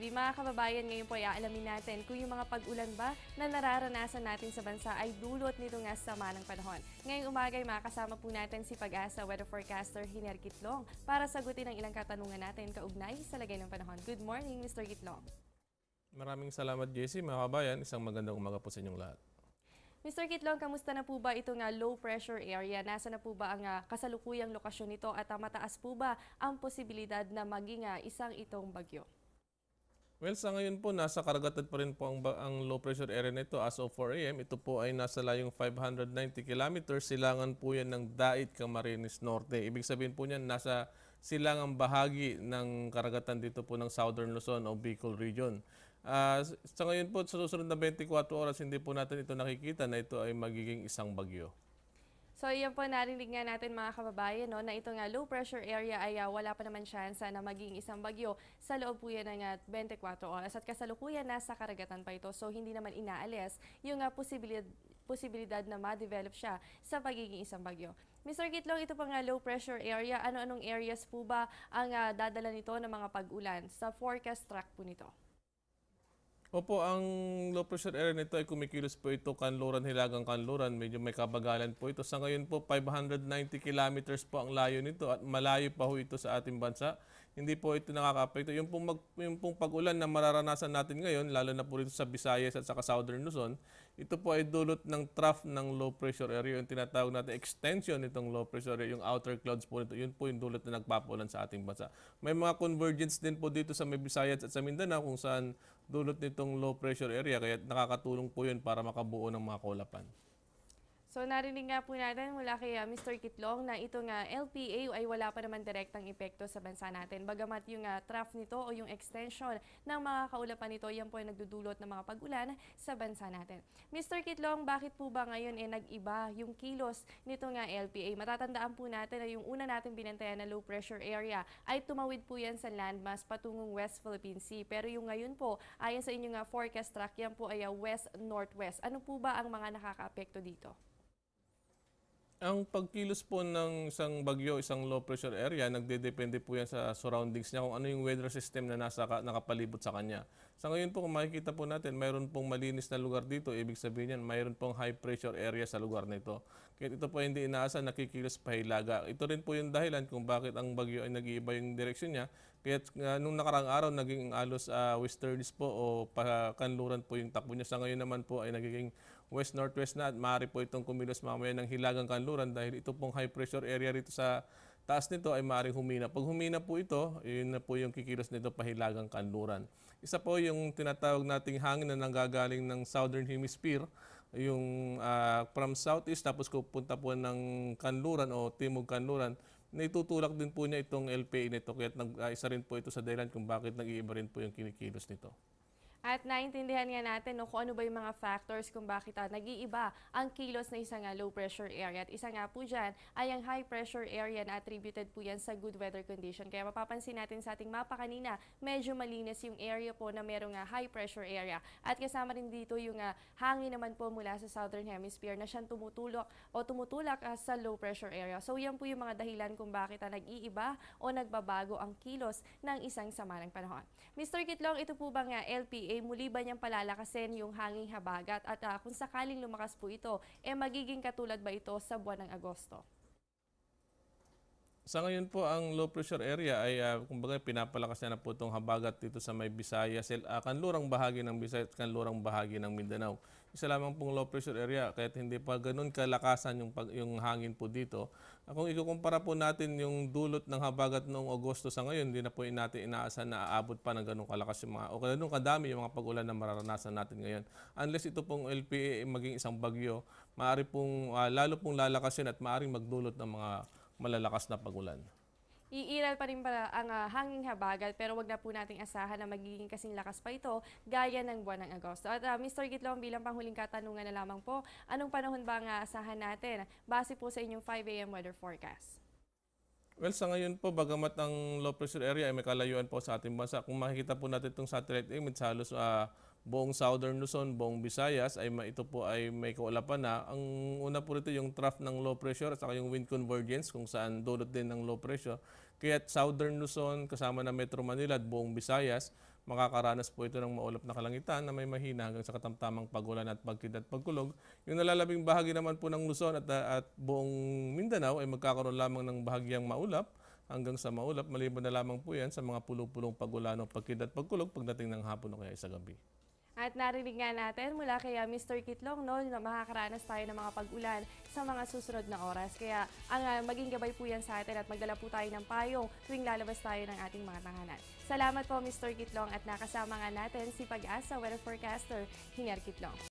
Mga kababayan, ngayon po ay aalamin natin kung yung mga pag-ulan ba na nararanasan natin sa bansa ay dulot nito nga sama ng panahon. Ngayong umaga ay makasama po natin si Pag-asa weather forecaster Hiner Kitlong para sagutin ang ilang katanungan natin kaugnay sa lagay ng panahon. Good morning, Mr. Kitlong. Maraming salamat, JC. Mga kabayan, isang magandang umaga po sa inyong lahat. Mr. Kitlong, kamusta na po ba itong low pressure area? Nasa na po ba ang kasalukuyang lokasyon nito at mataas po ba ang posibilidad na maging isang itong bagyo? Well, sa ngayon po, nasa karagatan pa rin po ang low pressure area nito as of 4 a.m. Ito po ay nasa layong 590 kilometers. Silangan po yan ng Dait, Camarines Norte. Ibig sabihin po niyan, nasa silangang bahagi ng karagatan dito po ng Southern Luzon o Bicol region. Sa ngayon po, sa susunod na 24 oras, hindi po natin ito nakikita na ito ay magiging isang bagyo. So yan po, narinig nga natin mga kababayan na itong low pressure area ay wala pa naman chance na maging isang bagyo sa loob po yan ng 24 oras at kasalukuyan nasa karagatan pa ito. So hindi naman inaalis yung posibilidad na ma-develop siya sa pagiging isang bagyo. Mr. Kitlong, ito pang low pressure area, ano-anong areas po ba ang dadala nito ng mga pag-ulan sa forecast track po nito? Opo, ang low pressure area nito ay kumikilos po ito Kanluran, Hilagang Kanluran. Medyo may kabagalan po ito. Sa ngayon po, 590 kilometers po ang layo nito at malayo pa ho ito sa ating bansa. Hindi po ito nakaka-apekto. Yung pong pag-ulan na mararanasan natin ngayon, lalo na po rito sa Visayas at saka Southern Luzon, ito po ay dulot ng trough ng low pressure area. Yung tinatawag natin extension nitong low pressure area, yung outer clouds po nito. Yun po yung dulot na nagpapaulan sa ating bansa. May mga convergence din po dito sa Visayas at sa Mindanao kung saan dulot nitong low pressure area. Kaya nakakatulong po yun para makabuo ng mga kaulapan. So narinig nga po natin mula kay Mr. Kitlong na itong LPA ay wala pa naman direktang epekto sa bansa natin. Bagamat yung trough nito o yung extension ng mga kaulapan nito, yan po ay nagdudulot ng mga pag-ulan sa bansa natin. Mr. Kitlong, bakit po ba ngayon nag-iba yung kilos nitong LPA? Matatandaan po natin na yung una natin binantayan na low pressure area ay tumawid po yan sa landmass patungong West Philippine Sea. Pero yung ngayon po, ayon sa inyong forecast track, yan po ay west-northwest. Ano po ba ang mga nakaka-apekto dito? Ang pagkilos po ng isang bagyo, isang low pressure area, nagdedepende po yan sa surroundings niya kung ano yung weather system na nakapalibot sa kanya. Sa ngayon po, kung makikita po natin, mayroon pong malinis na lugar dito. Ibig sabihin yan, mayroon pong high pressure area sa lugar na ito. Kaya ito po hindi inaasahan, nakikilos pa hilaga. Ito rin po yung dahilan kung bakit ang bagyo ay nag-iiba yung direksyon niya. Kaya nung nakarang araw, naging alos westerlies po o kanluran po yung takbo niya. Sa ngayon naman po ay nagiging west-northwest na at maaari po itong kumilos mamaya ng hilagang kanluran dahil ito pong high pressure area rito sa taas nito ay maaaring humina. Pag humina po ito, yun na po yung kikilos nito pahilagang kanluran. Isa po yung tinatawag nating hangin na nanggagaling ng southern hemisphere, yung from southeast tapos pupunta po ng kanluran o timog kanluran. Naitutulak din po niya itong LPA nito kaya isa rin po ito sa dahilan kung bakit nag-iiba rin po yung kinikilos nito. At naintindihan nga natin kung ano ba yung mga factors kung bakit nag-iiba ang kilos na isang low pressure area. At isa nga po dyan ay ang high pressure area na attributed po yan sa good weather condition. Kaya mapapansin natin sa ating mapa kanina, medyo malinis yung area po na merong high pressure area. At kasama rin dito yung hangin naman po mula sa southern hemisphere na siyang tumutulak sa low pressure area. So yan po yung mga dahilan kung bakit nag-iiba o nagbabago ang kilos ng isang sama ng panahon. Mr. Kitlong, ito po bang LPA? Muli ba niyang palalakasin yung hanging habagat at kung sakaling lumakas po ito, magiging katulad ba ito sa buwan ng Agosto? Sa ngayon po, ang low pressure area ay kumbaga pinapalakas niya na po itong habagat dito sa may Visayas, kanlurang bahagi ng Visayas, kanlurang bahagi ng Mindanao. Isa lamang pong low pressure area kahit hindi pa ganun kalakasan yung hangin po dito. Kung ikukumpara po natin yung dulot ng habagat noong Agosto sa ngayon, hindi na po natin inaasahan na aabot pa ng ganun kalakas yung o ganun kadami yung mga pag-ulan na mararanasan natin ngayon. Unless ito pong LPA maging isang bagyo, maaari pong lalo pong lalakasin at maaaring magdulot ng mga malalakas na pag-ulan. Iiral pa rin pala ang hanging habagat pero wag na po nating asahan na magiging kasing lakas pa ito gaya ng buwan ng Agosto. At Mr. Kitlong, bilang panghuling katanungan na lamang po, anong panahon ba ang asahan natin base po sa inyong 5 a.m. weather forecast? Well, sa ngayon po, bagamat ang low pressure area ay may kalayuan po sa ating bansa, kung makikita po natin itong satellite image, halos buong Southern Luzon, buong Visayas, ito po ay may kaulapan na. Ang una po rito yung trough ng low pressure at saka yung wind convergence kung saan dulot din ng low pressure. Kaya Southern Luzon kasama na Metro Manila at buong Visayas, makakaranas po ito ng maulap na kalangitan na may mahina hanggang sa katamtamang pagulan at pagkid at pagkulog. Yung nalalabing bahagi naman po ng Luzon at buong Mindanao ay magkakaroon lamang ng bahagyang maulap hanggang sa maulap. Maliban na lamang po yan sa mga pulong-pulong pagulan o pagkid at pagkulog pagdating ng hapon o kaya sa gabi. At narinig nga natin mula kay Mr. Kitlong na makakaranas tayo ng mga pag-ulan sa mga susunod na oras. Kaya ang maging gabay po yan sa atin at magdala po tayo ng payong tuwing lalabas tayo ng ating mga tahanan. Salamat po Mr. Kitlong at nakasama nga natin si Pag-asa Weather Forecaster, Hinger Kitlong.